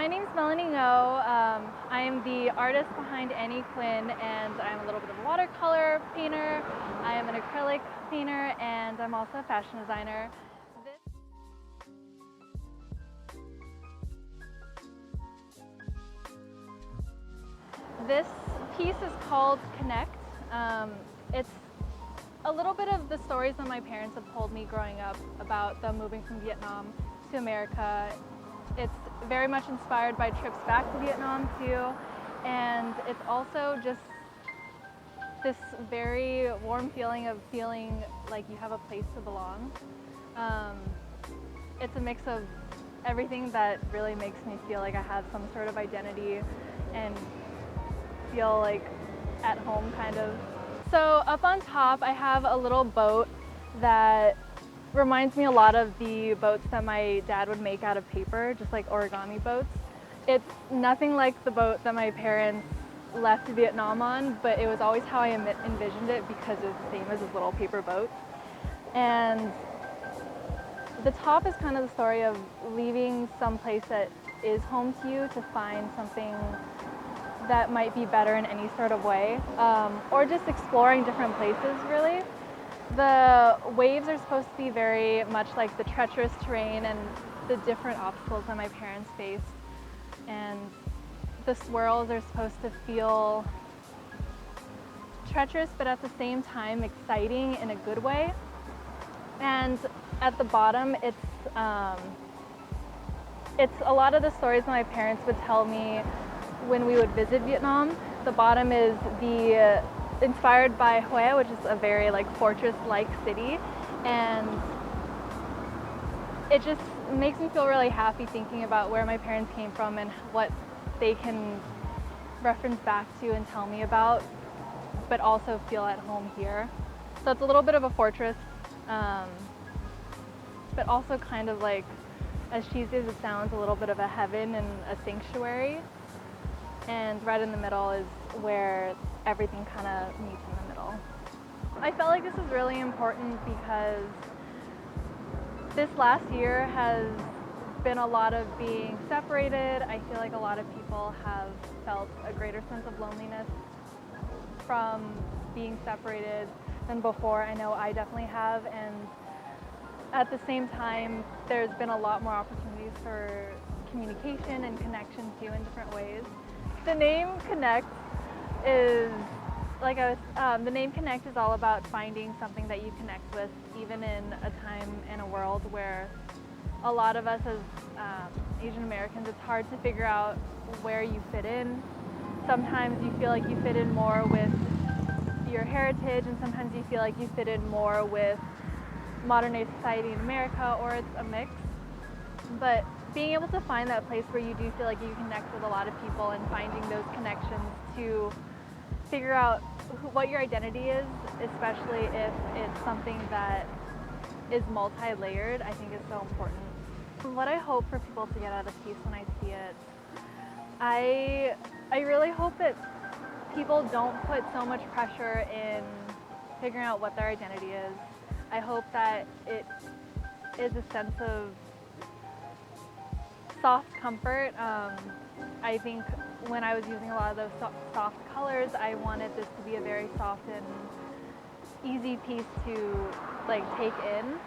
My name's Melanie Ngo. I am the artist behind Anie Quynh, and I'm a little bit of a watercolor painter. I am an acrylic painter, and I'm also a fashion designer. This piece is called Connect. It's a little bit of the stories that my parents have told me growing up about them moving from Vietnam to America. It's very much inspired by trips back to Vietnam too, and it's also just this very warm feeling of feeling like you have a place to belong. It's a mix of everything that really makes me feel like I have some sort of identity and feel like at home, kind of. So up on top I have a little boat that reminds me a lot of the boats that my dad would make out of paper, just like origami boats. It's nothing like the boat that my parents left Vietnam on, but it was always how I envisioned it because it was the same as this little paper boat. And the top is kind of the story of leaving some place that is home to you to find something that might be better in any sort of way, or just exploring different places, really. The waves are supposed to be very much like the treacherous terrain and the different obstacles that my parents faced, and the swirls are supposed to feel treacherous but at the same time exciting in a good way. And at the bottom it's a lot of the stories that my parents would tell me when we would visit Vietnam. The bottom is inspired by Hue, which is a very fortress-like city, and it just makes me feel really happy thinking about where my parents came from and what they can reference back to and tell me about, but also feel at home here. So it's a little bit of a fortress, but also kind of like, as cheesy as it sounds, a little bit of a heaven and a sanctuary. And right in the middle is where everything kind of meets in the middle. I felt like this was really important because this last year has been a lot of being separated. I feel like a lot of people have felt a greater sense of loneliness from being separated than before. I know I definitely have, and at the same time, there's been a lot more opportunities for communication and connection too in different ways. The name Connect is the name Connect is all about finding something that you connect with, even in a time and a world where a lot of us as Asian Americans, it's hard to figure out where you fit in. Sometimes you feel like you fit in more with your heritage, and sometimes you feel like you fit in more with modern day society in America, or it's a mix. But being able to find that place where you do feel like you connect with a lot of people and finding those connections to figure out what your identity is, especially if it's something that is multi-layered, I think is so important. What I hope for people to get out of this piece when I see it, I really hope that people don't put so much pressure in figuring out what their identity is. I hope that it is a sense of soft comfort. I think when I was using a lot of those soft colors, I wanted this to be a very soft and easy piece to take in.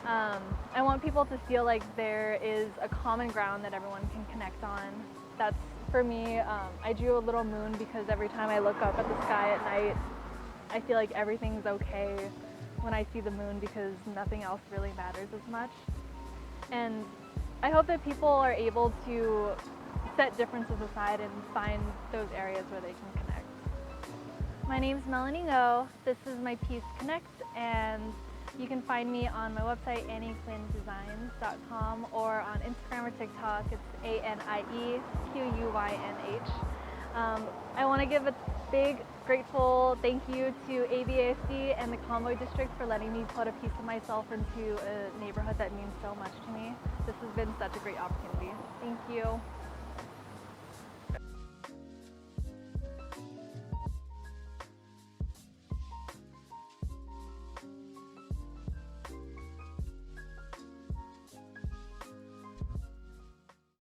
I want people to feel like there is a common ground that everyone can connect on. That's, for me, I drew a little moon because every time I look up at the sky at night, I feel like everything's okay when I see the moon because nothing else really matters as much. And I hope that people are able to set differences aside and find those areas where they can connect. My name's Melanie Ngo. This is my piece Connect, and you can find me on my website aniekuynhdesigns.com, or on Instagram or TikTok. It's ANIEQUYNH. I want to give a big, grateful thank you to ABASD and the Convoy District for letting me put a piece of myself into a neighborhood that means so much to me. This has been such a great opportunity. Thank you.